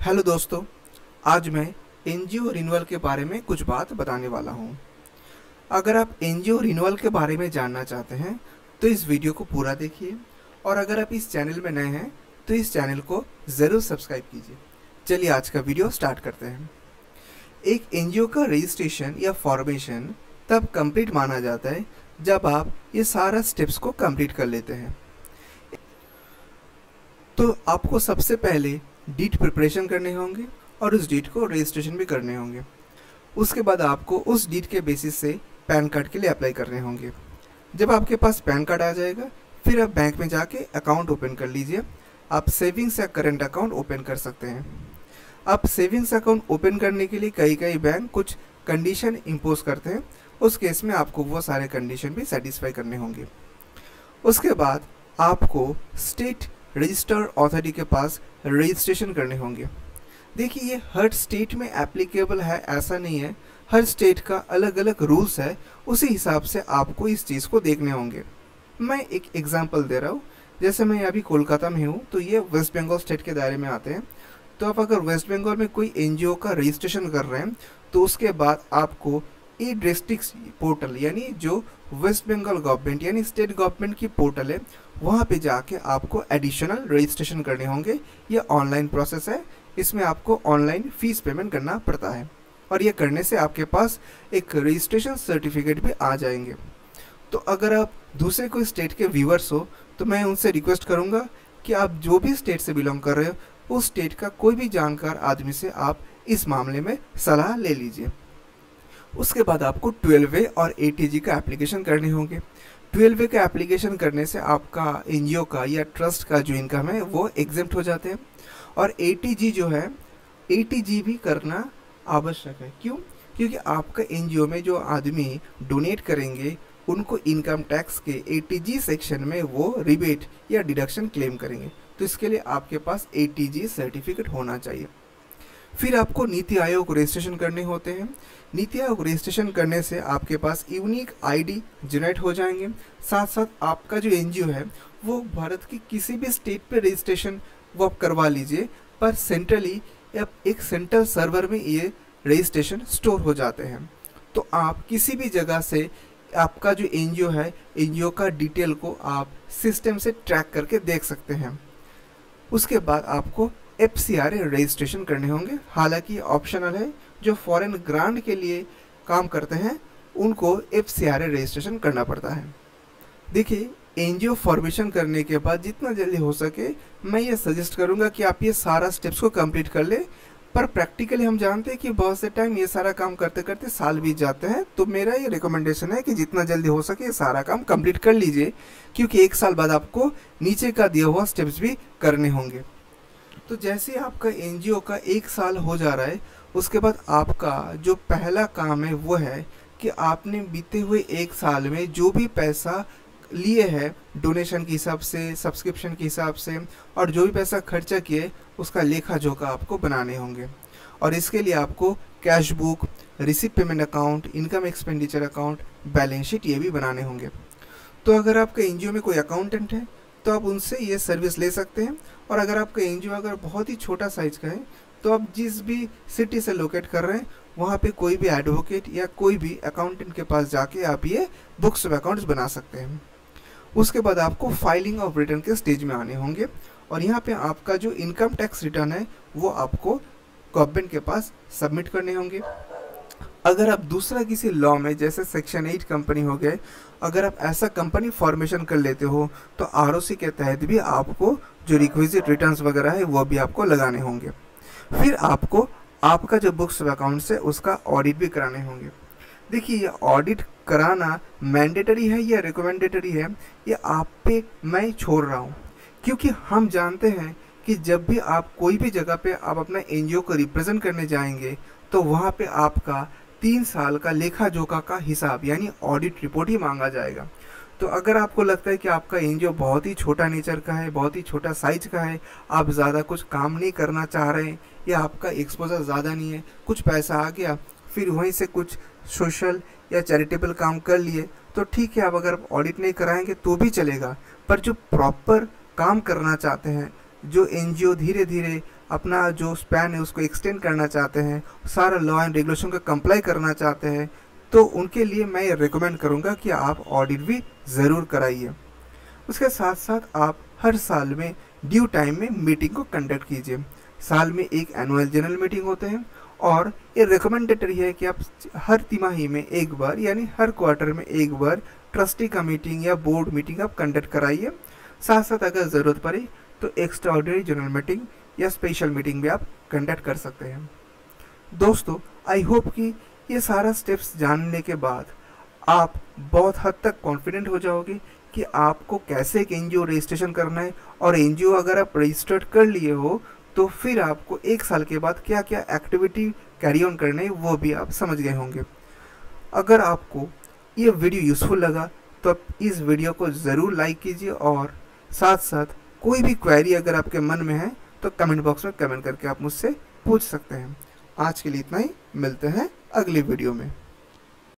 Hello दोस्तों, आज मैं एनजीओ रिन्यूअल के बारे में कुछ बात बताने वाला हूँ। अगर आप एनजीओ रिन्यूअल के बारे में जानना चाहते हैं तो इस वीडियो को पूरा देखिए, और अगर आप इस चैनल में नए हैं तो इस चैनल को ज़रूर सब्सक्राइब कीजिए। चलिए आज का वीडियो स्टार्ट करते हैं। एक एनजीओ का रजिस्ट्रेशन या फॉर्मेशन तब कंप्लीट माना जाता है जब आप ये सारा स्टेप्स को कंप्लीट कर लेते हैं। तो आपको सबसे पहले डीड प्रिपरेशन करने होंगे और उस डीड को रजिस्ट्रेशन भी करने होंगे। उसके बाद आपको उस डीड के बेसिस से पैन कार्ड के लिए अप्लाई करने होंगे। जब आपके पास पैन कार्ड आ जाएगा, फिर आप बैंक में जाके अकाउंट ओपन कर लीजिए। आप सेविंग्स या करंट अकाउंट ओपन कर सकते हैं। आप सेविंग्स अकाउंट ओपन करने के लिए कई बैंक कुछ कंडीशन इम्पोज करते हैं। उस केस में आपको वो सारे कंडीशन भी सेटिस्फाई करने होंगे। उसके बाद आपको स्टेट रजिस्टर्ड अथॉरिटी के पास रजिस्ट्रेशन करने होंगे। देखिए, ये हर स्टेट में एप्लीकेबल है ऐसा नहीं है, हर स्टेट का अलग अलग रूल्स है, उसी हिसाब से आपको इस चीज़ को देखने होंगे। मैं एक एग्जांपल दे रहा हूँ। जैसे मैं अभी कोलकाता में हूँ तो ये वेस्ट बंगाल स्टेट के दायरे में आते हैं। तो आप अगर वेस्ट बंगाल में कोई एनजीओ का रजिस्ट्रेशन कर रहे हैं तो उसके बाद आपको ई डिस्ट्रिक्ट पोर्टल, यानी जो वेस्ट बंगाल गवर्नमेंट यानी स्टेट गवर्नमेंट की पोर्टल है, वहाँ पे जाके आपको एडिशनल रजिस्ट्रेशन करने होंगे। ये ऑनलाइन प्रोसेस है, इसमें आपको ऑनलाइन फीस पेमेंट करना पड़ता है, और ये करने से आपके पास एक रजिस्ट्रेशन सर्टिफिकेट भी आ जाएंगे। तो अगर आप दूसरे कोई स्टेट के व्यूअर्स हो तो मैं उनसे रिक्वेस्ट करूँगा कि आप जो भी स्टेट से बिलोंग कर रहे हो उस स्टेट का कोई भी जानकार आदमी से आप इस मामले में सलाह ले लीजिए। उसके बाद आपको 12A और ATG का एप्लीकेशन करने होंगे। 12A का एप्लीकेशन करने से आपका एनजीओ का या ट्रस्ट का जो इनकम है वो एग्जेम्प्ट हो जाते हैं, और ATG जो है, ATG भी करना आवश्यक है। क्यों? क्योंकि आपका एनजीओ में जो आदमी डोनेट करेंगे उनको इनकम टैक्स के ATG सेक्शन में वो रिबेट या डिडक्शन क्लेम करेंगे। तो इसके लिए आपके पास ATG सर्टिफिकेट होना चाहिए। फिर आपको नीति आयोग रजिस्ट्रेशन करने होते हैं। नीति आयोग रजिस्ट्रेशन करने से आपके पास यूनिक आईडी जनरेट हो जाएंगे। साथ साथ आपका जो एनजीओ है वो भारत की किसी भी स्टेट पे रजिस्ट्रेशन वो आप करवा लीजिए, पर सेंट्रली या एक सेंट्रल सर्वर में ये रजिस्ट्रेशन स्टोर हो जाते हैं। तो आप किसी भी जगह से आपका जो एनजीओ है, एनजीओ का डिटेल को आप सिस्टम से ट्रैक करके देख सकते हैं। उसके बाद आपको FCRA रजिस्ट्रेशन करने होंगे। हालांकि ऑप्शनल है, जो फॉरेन ग्रांट के लिए काम करते हैं उनको FCRA रजिस्ट्रेशन करना पड़ता है। देखिए, एनजीओ फॉर्मेशन करने के बाद जितना जल्दी हो सके मैं ये सजेस्ट करूँगा कि आप ये सारा स्टेप्स को कंप्लीट कर ले। पर प्रैक्टिकली हम जानते हैं कि बहुत से टाइम ये सारा काम करते करते साल बीत जाते हैं। तो मेरा ये रिकमेंडेशन है कि जितना जल्दी हो सके ये सारा काम कंप्लीट कर लीजिए, क्योंकि एक साल बाद आपको नीचे का दिया हुआ स्टेप्स भी करने होंगे। तो जैसे आपका एनजीओ का एक साल हो जा रहा है, उसके बाद आपका जो पहला काम है वो है कि आपने बीते हुए एक साल में जो भी पैसा लिए है डोनेशन के हिसाब से, सब्सक्रिप्शन के हिसाब से, और जो भी पैसा खर्चा किए उसका लेखा जोखा आपको बनाने होंगे। और इसके लिए आपको cash book, receipt payment account, income expenditure account, balance sheet ये भी बनाने होंगे। तो अगर आपका एनजीओ में कोई अकाउंटेंट है तो आप उनसे ये सर्विस ले सकते हैं। और अगर आपका एनजीओ अगर बहुत ही छोटा साइज का है तो आप जिस भी सिटी से लोकेट कर रहे हैं वहाँ पे कोई भी एडवोकेट या कोई भी अकाउंटेंट के पास जाके आप ये बुक्स ऑफ अकाउंट्स बना सकते हैं। उसके बाद आपको फाइलिंग ऑफ रिटर्न के स्टेज में आने होंगे, और यहाँ पे आपका जो इनकम टैक्स रिटर्न है वो आपको गवर्नमेंट के पास सबमिट करने होंगे। अगर आप दूसरा किसी लॉ में जैसे सेक्शन 8 कंपनी हो गए, अगर आप ऐसा कंपनी फॉर्मेशन कर लेते हो तो ROC के तहत भी आपको जो रिक्विजिट रिटर्न्स वगैरह है वो भी आपको लगाने होंगे। फिर आपको आपका जो बुक्स ऑफ अकाउंट्स है उसका ऑडिट भी कराने होंगे। देखिए, ये ऑडिट कराना मैंडेटरी है या रिकमेंडेटरी है, ये आप पे मैं छोड़ रहा हूँ। क्योंकि हम जानते हैं कि जब भी आप कोई भी जगह पे आप अपना एनजीओ को रिप्रेजेंट करने जाएंगे तो वहाँ पे आपका 3 साल का लेखा जोखा का हिसाब यानी ऑडिट रिपोर्ट ही मांगा जाएगा। तो अगर आपको लगता है कि आपका एनजीओ बहुत ही छोटा नेचर का है, बहुत ही छोटा साइज का है, आप ज़्यादा कुछ काम नहीं करना चाह रहे हैं, या आपका एक्सपोजर ज़्यादा नहीं है, कुछ पैसा आ गया फिर वहीं से कुछ सोशल या चैरिटेबल काम कर लिए, तो ठीक है, आप अगर ऑडिट नहीं कराएंगे तो भी चलेगा। पर जो प्रॉपर काम करना चाहते हैं, जो एनजीओ धीरे धीरे अपना जो स्पैन है उसको एक्सटेंड करना चाहते हैं, सारा लॉ एंड रेगुलेशन का कंप्लाई करना चाहते हैं, तो उनके लिए मैं ये रिकमेंड करूँगा कि आप ऑडिट भी ज़रूर कराइए। उसके साथ साथ आप हर साल में ड्यू टाइम में मीटिंग को कंडक्ट कीजिए। साल में एक एनुअल जनरल मीटिंग होते हैं और ये रिकमेंडेटरी है कि आप हर तिमाही में एक बार यानी हर क्वार्टर में एक बार ट्रस्टी का मीटिंग या बोर्ड मीटिंग आप कंडक्ट कराइए। साथ साथ अगर ज़रूरत पड़े तो एक्स्ट्रा ऑर्डिनरी जनरल मीटिंग या स्पेशल मीटिंग भी आप कंडक्ट कर सकते हैं। दोस्तों, आई होप कि ये सारा स्टेप्स जानने के बाद आप बहुत हद तक कॉन्फिडेंट हो जाओगे कि आपको कैसे एक एनजीओ रजिस्ट्रेशन करना है, और एनजीओ अगर आप रजिस्टर्ड कर लिए हो तो फिर आपको एक साल के बाद क्या क्या एक्टिविटी कैरी ऑन करने हैं वो भी आप समझ गए होंगे। अगर आपको ये वीडियो यूज़फुल लगा तो आप इस वीडियो को ज़रूर लाइक कीजिए, और साथ साथ कोई भी क्वेरी अगर आपके मन में है तो कमेंट बॉक्स में कमेंट करके आप मुझसे पूछ सकते हैं। आज के लिए इतना ही, मिलते हैं अगली वीडियो में।